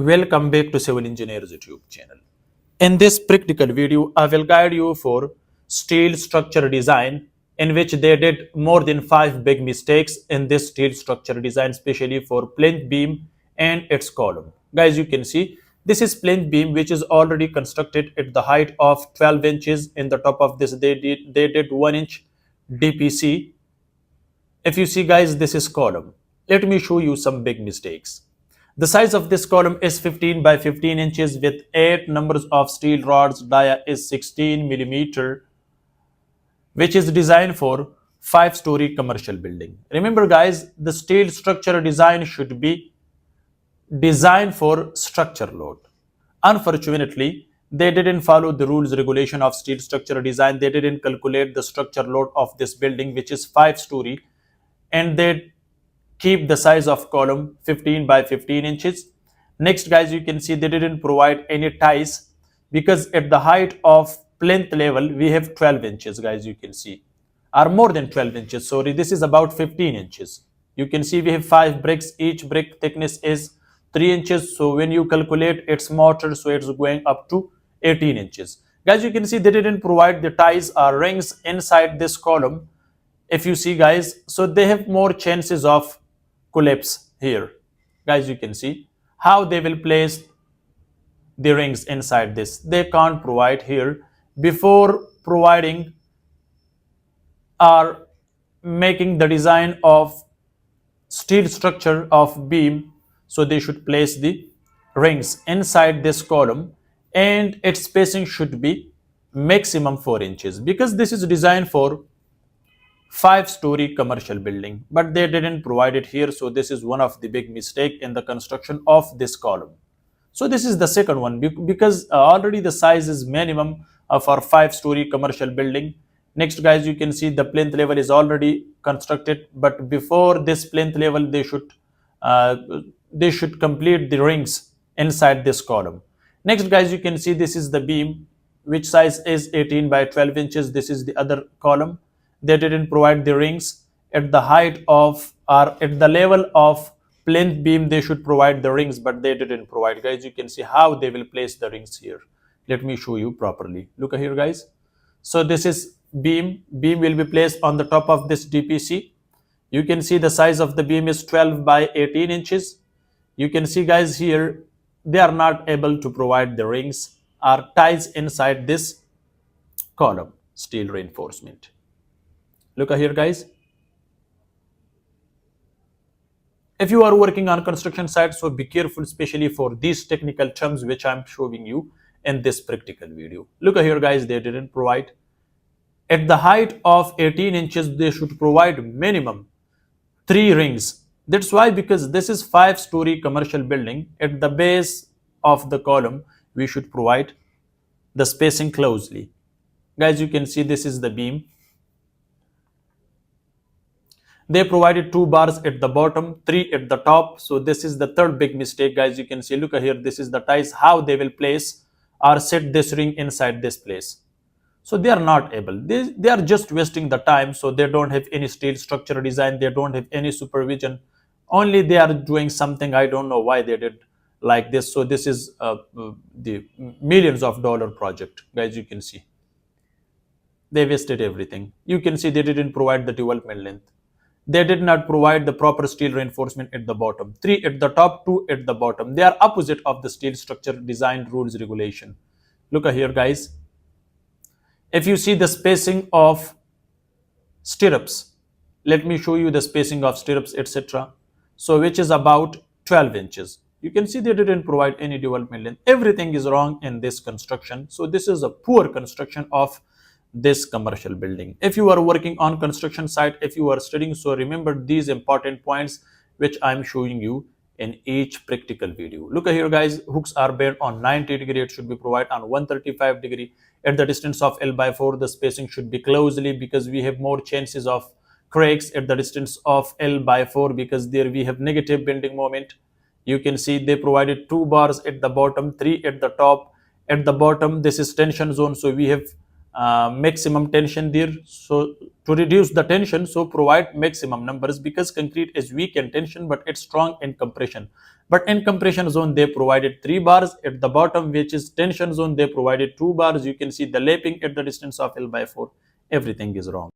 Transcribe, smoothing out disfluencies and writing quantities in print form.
Welcome back to Civil Engineers YouTube channel. In this practical video, I will guide you for steel structure design in which they did more than 5 big mistakes in this steel structure design, especially for plinth beam and its column. Guys, you can see this is plinth beam which is already constructed at the height of 12 inches. In the top of this, they did 1 inch DPC. If you see guys, this is column. Let me show you some big mistakes. The size of this column is 15 by 15 inches with 8 numbers of steel rods. Dia is 16 millimeter, which is designed for 5-story commercial building. Remember guys, the steel structure design should be designed for structure load. Unfortunately, they didn't follow the rules regulation of steel structure design. They didn't calculate the structure load of this building, which is 5-story, and they keep the size of column 15 by 15 inches. Next guys, you can see they didn't provide any ties because at the height of plinth level we have 12 inches, guys, you can see, or more than 12 inches, sorry, this is about 15 inches. You can see we have 5 bricks, each brick thickness is 3 inches, so when you calculate its mortar, so it's going up to 18 inches. Guys, you can see they didn't provide the ties or rings inside this column. If you see guys, so they have more chances of collapse here. Guys, you can see how they will place the rings inside this. They can't provide here. Before providing or making the design of steel structure of beam, so they should place the rings inside this column, and its spacing should be maximum 4 inches because this is designed for 5-story commercial building, but they didn't provide it here. So this is one of the big mistake in the construction of this column. So this is the second one because already the size is minimum for 5-story commercial building. Next guys, you can see the plinth level is already constructed, but before this plinth level uh, they should complete the rings inside this column. Next guys, you can see this is the beam which size is 18 by 12 inches. This is the other column. They didn't provide the rings at the height of or at the level of plinth beam. They should provide the rings, but they didn't provide. Guys, you can see how they will place the rings here. Let me show you properly. Look here guys. So this is beam will be placed on the top of this DPC. You can see the size of the beam is 12 by 18 inches. You can see guys here they are not able to provide the rings or ties inside this column steel reinforcement. Look here guys, if you are working on construction site, so be careful especially for these technical terms which I'm showing you in this practical video. Look here guys, they didn't provide at the height of 18 inches. They should provide minimum 3 rings. That's why, because this is 5-story commercial building, at the base of the column we should provide the spacing closely. Guys, you can see this is the beam. They provided 2 bars at the bottom, 3 at the top. So this is the third big mistake, guys. You can see, look here, this is the ties, how they will place or set this ring inside this place. So they are not able. They are just wasting the time. So they don't have any steel structure design. They don't have any supervision. Only they are doing something. I don't know why they did like this. So this is the millions of dollar project. Guys, you can see. They wasted everything. You can see they didn't provide the development length. They did not provide the proper steel reinforcement at the bottom. 3 at the top, 2 at the bottom. They are opposite of the steel structure design rules regulation. Look here guys. If you see the spacing of stirrups, let me show you the spacing of stirrups, etc. So which is about 12 inches. You can see they didn't provide any development length. Everything is wrong in this construction. So this is a poor construction of this commercial building. If you are working on construction site, if you are studying, so remember these important points which I'm showing you in each practical video. Look here guys, hooks are bent on 90 degree. It should be provided on 135 degree. At the distance of L by 4, the spacing should be closely because we have more chances of cracks at the distance of L by 4 because there we have negative bending moment. You can see they provided 2 bars at the bottom, 3 at the top. At the bottom, this is tension zone, so we have maximum tension there. So to reduce the tension, so provide maximum numbers, because concrete is weak in tension but it's strong in compression. But in compression zone they provided 3 bars. At the bottom, which is tension zone, they provided 2 bars. You can see the lapping at the distance of L by 4. Everything is wrong.